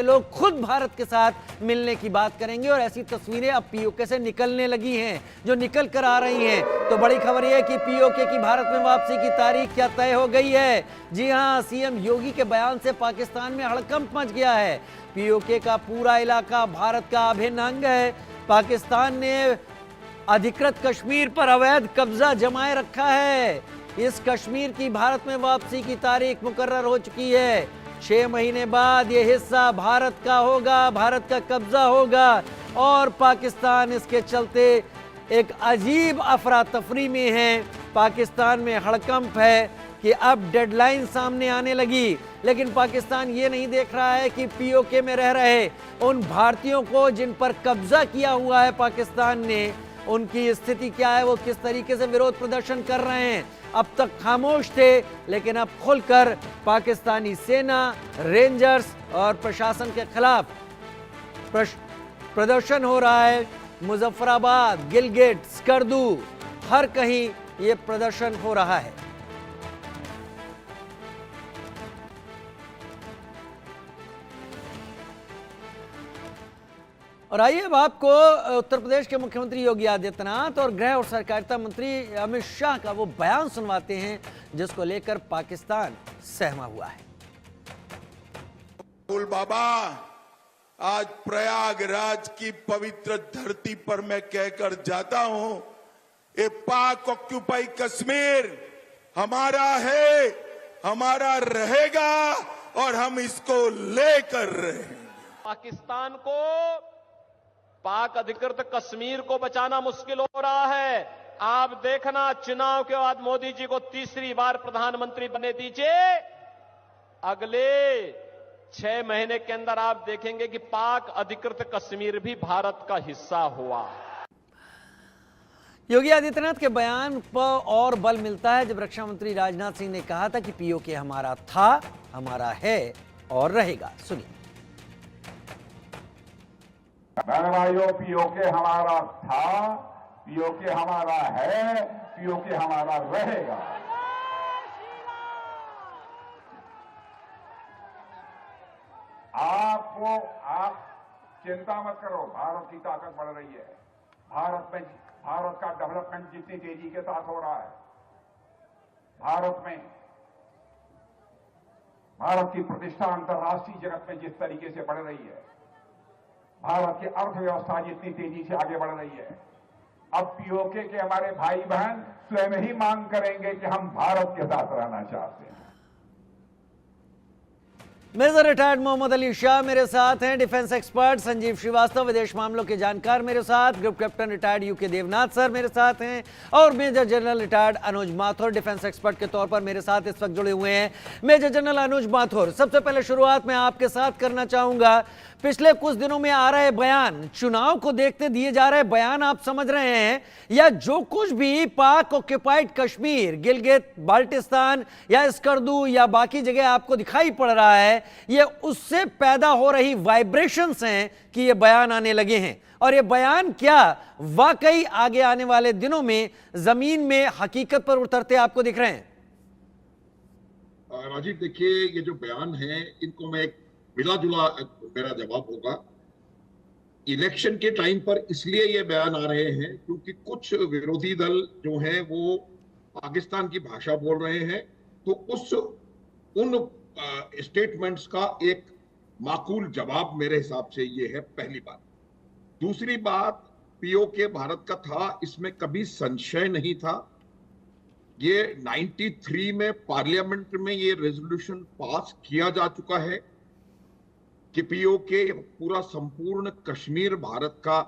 लोग खुद भारत के साथ मिलने की बात करेंगे और ऐसी तस्वीरें अब पीओके से निकलने लगी हैं, जो निकल कर आ रही हैं। तो बड़ी खबर यह है कि पीओके की भारत में वापसी की तारीख क्या तय हो गई है। जी हां, सीएम योगी के बयान से पाकिस्तान में हड़कंप मच गया है। पीओके का पूरा इलाका भारत का अभिन्न अंग है। पाकिस्तान ने अधिकृत कश्मीर पर अवैध कब्जा जमाए रखा है। इस कश्मीर की भारत में वापसी की तारीख मुकर्रर हो चुकी है। 6 महीने बाद यह हिस्सा भारत का होगा, भारत का कब्जा होगा और पाकिस्तान इसके चलते एक अजीब अफरा तफरी में है। पाकिस्तान में हड़कंप है कि अब डेडलाइन सामने आने लगी, लेकिन पाकिस्तान ये नहीं देख रहा है कि पीओके में रह रहे उन भारतीयों को जिन पर कब्जा किया हुआ है पाकिस्तान ने, उनकी स्थिति क्या है, वो किस तरीके से विरोध प्रदर्शन कर रहे हैं। अब तक खामोश थे, लेकिन अब खुलकर पाकिस्तानी सेना, रेंजर्स और प्रशासन के खिलाफ प्रदर्शन हो रहा है। मुजफ्फराबाद, गिलगिट, स्कर्दू, हर कहीं ये प्रदर्शन हो रहा है। और आइए अब आपको उत्तर प्रदेश के मुख्यमंत्री योगी आदित्यनाथ और गृह और सहकारिता मंत्री अमित शाह का वो बयान सुनवाते हैं जिसको लेकर पाकिस्तान सहमा हुआ है। राहुल बाबा, आज प्रयागराज की पवित्र धरती पर मैं कहकर जाता हूं, ये पाक ऑक्यूपाई कश्मीर हमारा है, हमारा रहेगा और हम इसको लेकर रहेंगे। पाकिस्तान को पाक अधिकृत कश्मीर को बचाना मुश्किल हो रहा है। आप देखना, चुनाव के बाद मोदी जी को तीसरी बार प्रधानमंत्री बनने दीजिए। अगले 6 महीने के अंदर आप देखेंगे कि पाक अधिकृत कश्मीर भी भारत का हिस्सा हुआ। योगी आदित्यनाथ के बयान पर और बल मिलता है जब रक्षा मंत्री राजनाथ सिंह ने कहा था कि पीओके हमारा था, हमारा है और रहेगा। सुनिए। भाइयों, पीओके हमारा था, पीओके हमारा है, पीओके हमारा रहेगा। आप चिंता मत करो, भारत की ताकत बढ़ रही है। भारत का डेवलपमेंट जितनी तेजी के साथ हो रहा है, भारत की प्रतिष्ठा अंतर्राष्ट्रीय जगत में जिस तरीके से बढ़ रही है, भारत की अर्थव्यवस्था जितनी तेजी से आगे बढ़ रही है, अब पीओके के हमारे भाई बहन स्वयं ही मांग करेंगे कि हम भारत के साथ रहना चाहते हैं। मेजर रिटायर्ड मोहम्मद अली शाह मेरे साथ हैं, डिफेंस एक्सपर्ट संजीव श्रीवास्तव, विदेश मामलों के जानकार मेरे साथ, group captain retired UK Devnath sir मेरे साथ हैं और major general retired Anuj Mathur defence expert के तौर पर मेरे साथ इस वक्त जुड़े हुए हैं। मेजर जनरल अनुज माथुर, सबसे पहले शुरुआत में आपके साथ करना चाहूंगा, पिछले कुछ दिनों में आ रहे बयान, चुनाव को देखते दिए जा रहे बयान आप समझ रहे हैं, या जो कुछ भी पाक ऑक्युपाइड कश्मीर, गिलगित बाल्टिस्तान या स्कर्दू या बाकी जगह आपको दिखाई पड़ रहा है, ये उससे पैदा हो रही वाइब्रेशंस हैं कि ये बयान आने लगे हैं। और ये बयान क्या वाकई आगे आने वाले दिनों में जमीन में हकीकत पर उतरते आपको दिख रहे हैं? राजीव, देखिए, ये जो बयान है, इनको मैं मिला जुला मेरा जवाब होगा। इलेक्शन के टाइम पर इसलिए ये बयान आ रहे हैं क्योंकि कुछ विरोधी दल जो हैं वो पाकिस्तान की भाषा बोल रहे हैं, तो उन स्टेटमेंट्स का एक माकूल जवाब मेरे हिसाब से ये है, पहली बात। दूसरी बात, पीओके भारत का था, इसमें कभी संशय नहीं था। ये 93 में पार्लियामेंट में ये रेजोल्यूशन पास किया जा चुका है कि पीओके पूरा संपूर्ण कश्मीर भारत का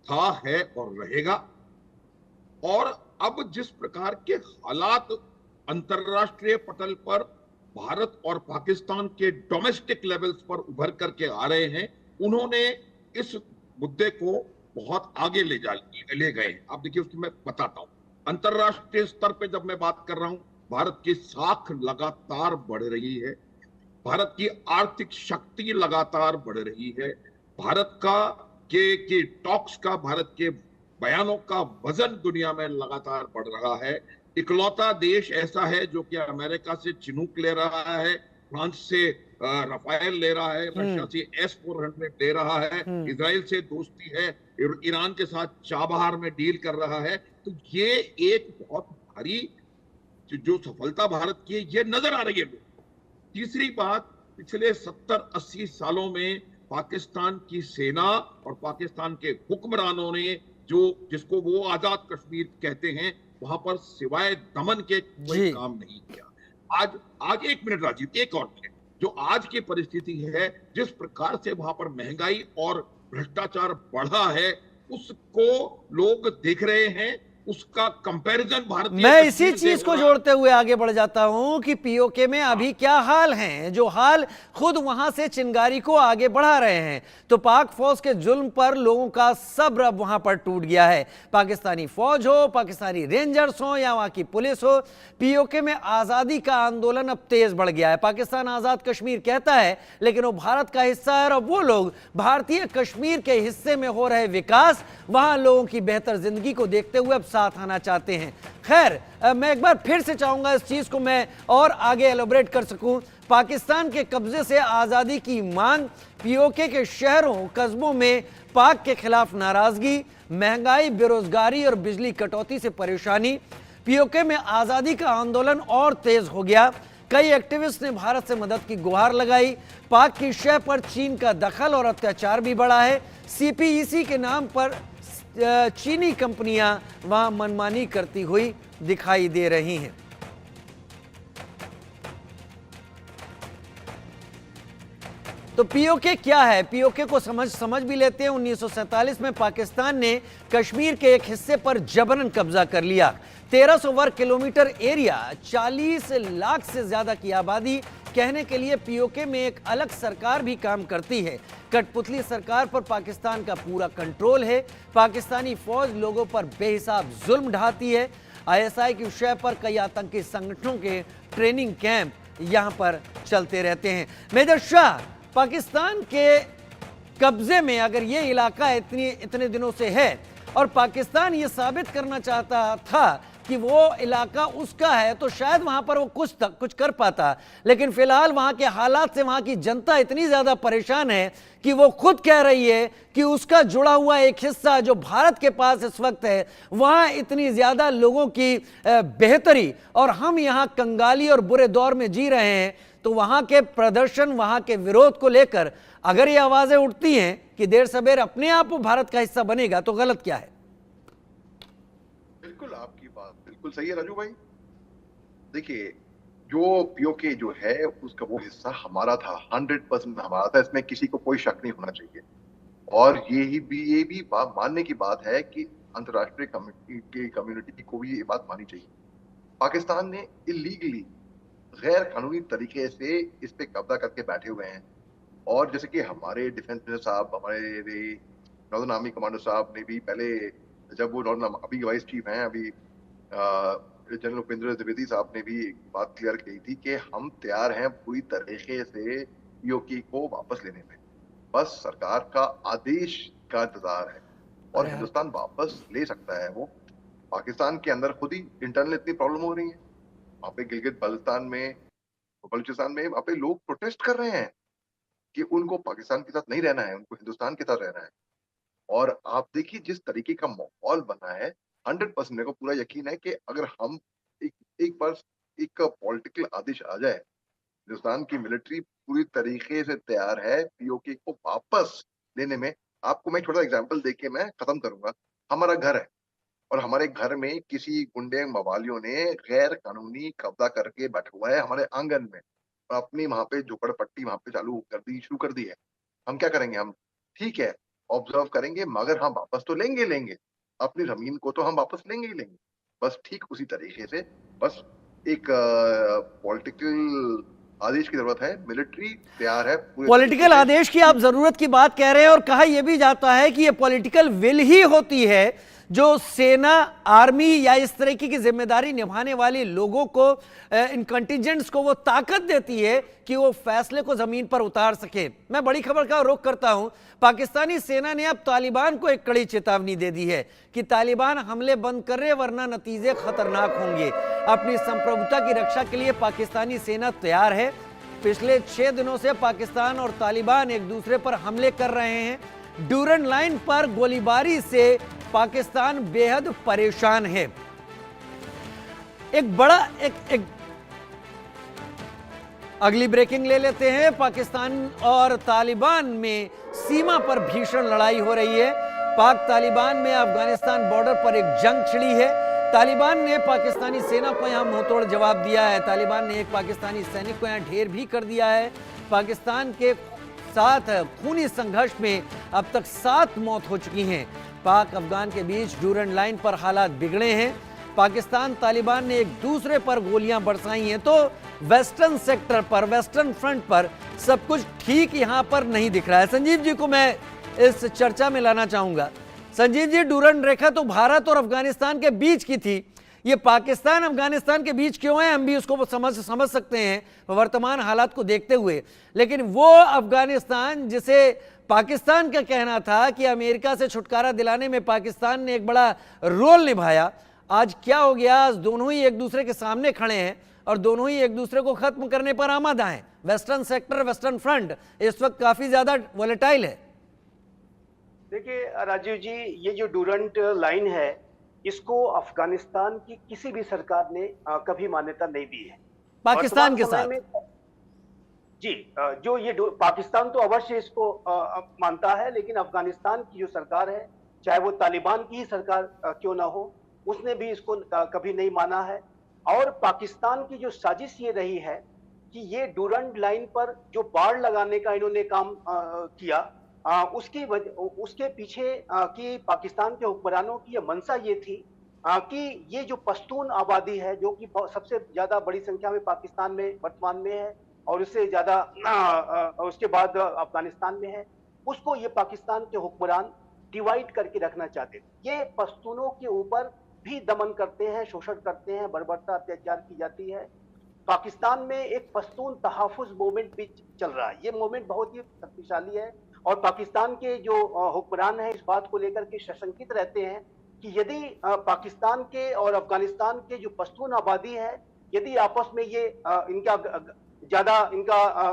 था, है और रहेगा। और अब जिस प्रकार के हालात अंतरराष्ट्रीय पटल पर भारत और पाकिस्तान के डोमेस्टिक लेवल्स पर उभर करके आ रहे हैं, उन्होंने इस मुद्दे को बहुत आगे ले गए। आप देखिए, उसकी मैं बताता हूं। अंतरराष्ट्रीय स्तर पे जब मैं बात कर रहा हूं, भारत की साख लगातार बढ़ रही है, भारत की आर्थिक शक्ति लगातार बढ़ रही है, भारत के टॉक्स का, भारत के बयानों का वजन दुनिया में लगातार बढ़ रहा है। इकलौता देश ऐसा है जो कि अमेरिका से चिनूक ले रहा है, फ्रांस से राफेल ले रहा है, रशिया से S-400 ले रहा है, इजराइल से दोस्ती है, ईरान के साथ चाबहार में डील कर रहा है। तो ये एक बहुत भारी जो सफलता भारत की है ये नजर आ रही है। तीसरी बात, पिछले 70-80 सालों में पाकिस्तान की सेना और पाकिस्तान के हुक्मरानों ने जिसको वो आजाद कश्मीर कहते हैं, वहां पर सिवाय दमन के कोई काम नहीं किया। आज एक मिनट राजीव, एक और मिनट, जो आज की परिस्थिति है, जिस प्रकार से वहां पर महंगाई और भ्रष्टाचार बढ़ा है, उसको लोग देख रहे हैं, उसका कंपैरिजन भारत। मैं इसी चीज को जोड़ते हुए आगे बढ़ जाता हूं कि पीओके में अभी क्या हाल हैं, जो हाल खुद वहां से चिंगारी को आगे बढ़ा रहे हैं। तो पाक फौज के जुल्म पर लोगों का सब्र अब वहां पर टूट गया है। पाकिस्तानी फौज हो, पाकिस्तानी रेंजर्स हो या वहां की पुलिस हो, पीओके में आजादी का आंदोलन अब तेज बढ़ गया है। पाकिस्तान आजाद कश्मीर कहता है, लेकिन वो भारत का हिस्सा है और वो लोग भारतीय कश्मीर के हिस्से में हो रहे विकास, वहां लोगों की बेहतर जिंदगी को देखते हुए अब साथ आना चाहते हैं। खैर, मैं एक बार फिर से चाहूंगा इस चीज को मैं और आगे एलोबरेट कर सकूं। पाकिस्तान के कब्जे से आजादी की मांग, पीओके के शहरों कस्बों में पाक के खिलाफ नाराजगी, महंगाई, बेरोजगारी और बिजली कटौती से परेशानी, पीओके में आजादी का आंदोलन और तेज हो गया। कई एक्टिविस्ट ने भारत से मदद की गुहार लगाई। पाक की शह पर चीन का दखल और अत्याचार भी बढ़ा है। सीपीईसी के नाम पर चीनी कंपनियां वहां मनमानी करती हुई दिखाई दे रही हैं। तो पीओके क्या है, पीओके को समझ भी लेते हैं। 1947 में पाकिस्तान ने कश्मीर के एक हिस्से पर जबरन कब्जा कर लिया। 1300 वर्ग किलोमीटर एरिया, 40 लाख से ज्यादा की आबादी। कहने के लिए पीओके में एक अलग सरकार भी काम करती है। कठपुतली सरकार पर पाकिस्तान का पूरा कंट्रोल है। पाकिस्तानी फौज लोगों पर बेहिसाब जुल्म ढाती है। आईएसआई की शह पर कई आतंकी संगठनों के ट्रेनिंग कैंप यहां पर चलते रहते हैं। मेजर शाह, पाकिस्तान के कब्जे में अगर ये इलाका इतने दिनों से है और पाकिस्तान ये साबित करना चाहता था कि वो इलाका उसका है, तो शायद वहां पर वो कुछ कर पाता। लेकिन फिलहाल वहां के हालात से वहां की जनता इतनी ज्यादा परेशान है कि वो खुद कह रही है कि उसका जुड़ा हुआ एक हिस्सा जो भारत के पास इस वक्त है, वहां इतनी ज्यादा लोगों की बेहतरी और हम यहां कंगाली और बुरे दौर में जी रहे हैं। तो वहां के प्रदर्शन, वहां के विरोध को लेकर अगर ये आवाजें उठती हैं कि देर सवेर अपने आप वो भारत का हिस्सा बनेगा, तो गलत क्या है? बिल्कुल, आपकी बात बिल्कुल सही है राजू भाई। देखिए, जो पीओके जो है उसका वो हिस्सा हमारा था, 100% हमारा था, इसमें किसी को कोई शक नहीं होना चाहिए। और ये भी बात मानने की बात है कि अंतर्राष्ट्रीय कम्युनिटी को भी ये बात माननी चाहिए। पाकिस्तान ने इलीगली, गैर कानूनी तरीके से इस पे कब्जा करके बैठे हुए हैं। और जैसे कि हमारे डिफेंस मिनिस्टर साहब, हमारे नॉर्दर्न आर्मी कमांडर साहब ने भी पहले, जब वो अभी वाइस चीफ हैं, अभी जनरल उपेंद्र द्विवेदी साहब ने भी बात क्लियर की थी कि हम तैयार हैं पूरी तरीके से पीओके को वापस लेने में, बस सरकार का आदेश का इंतजार है और हिंदुस्तान वापस ले सकता है। वो पाकिस्तान के अंदर खुद ही इंटरनल इतनी प्रॉब्लम हो रही है। वहाँ पे गिलगित बल्तिस्तान में, बलूचिस्तान में वहाँ पे लोग प्रोटेस्ट कर रहे हैं कि उनको पाकिस्तान के साथ नहीं रहना है, उनको हिंदुस्तान के साथ रहना है। और आप देखिए जिस तरीके का माहौल बना है, 100% मेरे को पूरा यकीन है कि अगर हम एक बार एक पॉलिटिकल आदेश आ जाए, हिंदुस्तान की मिलिट्री पूरी तरीके से तैयार है पीओके को वापस लेने में। आपको मैं छोटा एग्जांपल देके मैं खत्म करूंगा। हमारा घर है और हमारे घर में किसी गुंडे मवालियों ने गैर कानूनी कब्जा करके बैठा हुआ है हमारे आंगन में और अपनी वहां पे झोपड़पट्टी वहां पे शुरू कर दी है। हम क्या करेंगे? हम ठीक है ऑब्जर्व करेंगे, मगर हम वापस तो लेंगे अपनी जमीन को, तो हम वापस लेंगे ही लेंगे। बस ठीक उसी तरीके से बस एक पॉलिटिकल आदेश की जरूरत है। मिलिट्री तैयार है। पॉलिटिकल आदेश की आप जरूरत की बात कह रहे हैं और कहा यह भी जाता है कि यह पॉलिटिकल विल ही होती है जो सेना, आर्मी या इस तरीके की जिम्मेदारी निभाने वाले लोगों को, इन कंटिजेंट्स को वो ताकत देती है कि वो फैसले को जमीन पर उतार सके। मैं बड़ी खबर का रुख करता हूं। पाकिस्तानी सेना ने अब तालिबान को एक कड़ी चेतावनी दे दी है कि तालिबान हमले बंद कर रहे वरना नतीजे खतरनाक होंगे। अपनी संप्रभुता की रक्षा के लिए पाकिस्तानी सेना तैयार है। पिछले 6 दिनों से पाकिस्तान और तालिबान एक दूसरे पर हमले कर रहे हैं। डूरन लाइन पर गोलीबारी से पाकिस्तान बेहद परेशान है। एक बड़ा अगली ब्रेकिंग ले लेते हैं। पाकिस्तान और तालिबान में सीमा पर भीषण लड़ाई हो रही है। पाक तालिबान में अफगानिस्तान बॉर्डर पर एक जंग छिड़ी है। तालिबान ने पाकिस्तानी सेना को यहां मुंहतोड़ जवाब दिया है। तालिबान ने एक पाकिस्तानी सैनिक को यहां ढेर भी कर दिया है। पाकिस्तान के साथ खूनी संघर्ष में अब तक 7 मौत हो चुकी हैं। पाक अफगान के बीच डूरन लाइन पर हालात बिगड़े हैं। पाकिस्तान तालिबान ने एक दूसरे पर गोलियां बरसाई हैं, तो वेस्टर्न सेक्टर पर, वेस्टर्न फ्रंट पर सब कुछ ठीक यहां पर नहीं दिख रहा है। संजीव जी को मैं इस चर्चा में लाना चाहूंगा। संजीव जी, डूरन रेखा तो भारत और अफगानिस्तान के बीच की थी, ये पाकिस्तान अफगानिस्तान के बीच क्यों है, हम भी उसको समझ सकते हैं वर्तमान हालात को देखते हुए। लेकिन वो अफगानिस्तान जिसे पाकिस्तान का कहना था कि अमेरिका से छुटकारा दिलाने में पाकिस्तान ने एक बड़ा रोल निभाया, आज क्या हो गया? आज दोनों ही एक दूसरे के सामने खड़े हैं और दोनों ही एक दूसरे को खत्म करने पर आमादा हैं। वेस्टर्न सेक्टर, वेस्टर्न फ्रंट इस वक्त काफी ज्यादा वोलेटाइल है। देखिए राजीव जी, ये जो डूरंट लाइन है, इसको अफगानिस्तान की किसी भी सरकार ने कभी मान्यता नहीं दी है पाकिस्तान के साथ। जी, जो ये पाकिस्तान तो अवश्य इसको मानता है, लेकिन अफगानिस्तान की जो सरकार है, चाहे वो तालिबान की ही सरकार क्यों ना हो, उसने भी इसको कभी नहीं माना है। और पाकिस्तान की जो साजिश ये रही है कि ये डूरंट लाइन पर जो बाड़ लगाने का इन्होंने काम किया, उसके पीछे कि पाकिस्तान के हुक्मरानों की ये मंशा ये थी कि ये जो पश्तून आबादी है, जो कि सबसे ज्यादा बड़ी संख्या में पाकिस्तान में वर्तमान में है और उससे ज्यादा उसके बाद अफगानिस्तान में है, उसको ये पाकिस्तान के हुक्मरान डिवाइड करके रखना चाहते थे। ये पश्तूनों के ऊपर भी दमन करते हैं, शोषण करते हैं, बर्बरता अत्याचार की जाती है। पाकिस्तान में एक पश्तून तहफ़्फ़ुज़ मूवमेंट भी चल रहा है। ये मूवमेंट बहुत ही शक्तिशाली है और पाकिस्तान के जो हुक्मरान हैं इस बात को लेकर के सशंकित रहते हैं कि यदि पाकिस्तान के और अफगानिस्तान के जो पश्तून आबादी है, यदि आपस में ये इनका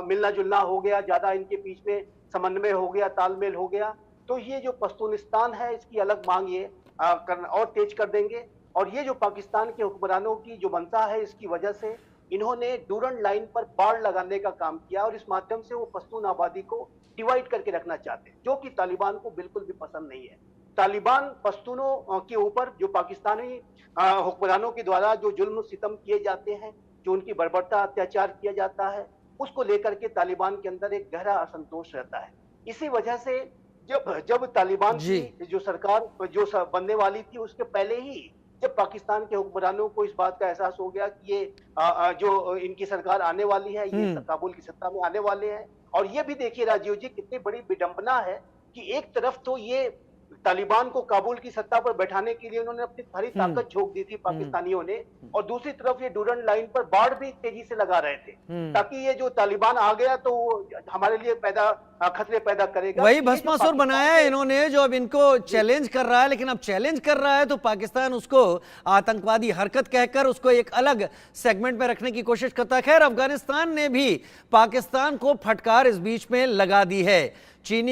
मिलना जुलना हो गया, ज्यादा इनके बीच में समन्वय हो गया, तालमेल हो गया, तो ये जो पश्तूनिस्तान है इसकी अलग मांग ये और तेज कर देंगे। और ये जो पाकिस्तान के हुक्मरानों की जो मंशा है, इसकी वजह से इन्होंने डूरन लाइन पर बाड़ लगाने का काम किया और इस माध्यम से वो पश्तून आबादी को डिवाइड करके रखना चाहते हैं, जो कि तालिबान को बिल्कुल भी पसंद नहीं है। तालिबान पश्तूनों के ऊपर जो पाकिस्तानी हुक्मरानों के द्वारा जो जुल्म सितम किए जाते हैं, जो उनकी बर्बरता अत्याचार किया जाता है, उसको लेकर के तालिबान के अंदर एक गहरा असंतोष रहता है। इसी वजह से जब तालिबान की जो सरकार जो बनने वाली थी, उसके पहले ही जब पाकिस्तान के हुक्मरानों को इस बात का एहसास हो गया कि ये जो इनकी सरकार आने वाली है, ये काबुल की सत्ता में आने वाले हैं। और ये भी देखिए राजीव जी, कितनी बड़ी विडंबना है कि एक तरफ तो ये तालिबान को काबुल की सत्ता पर बैठाने के लिए उन्होंने अपनी सारी ताकत झोंक दी थी पाकिस्तानियों ने, और दूसरी तरफ ये डूरन लाइन पर बाड़ भी तेजी से लगा रहे थे ताकि ये जो तालिबान आ गया तो हमारे लिए खतरे पैदा करेगा। वही भस्मासुर बनाया है इन्होंने, जो अब इनको चैलेंज कर रहा है। लेकिन अब चैलेंज कर रहा है तो पाकिस्तान उसको आतंकवादी हरकत कहकर उसको एक अलग सेगमेंट में रखने की कोशिश करता है। खैर, अफगानिस्तान ने भी पाकिस्तान को फटकार इस बीच में लगा दी है। चीनी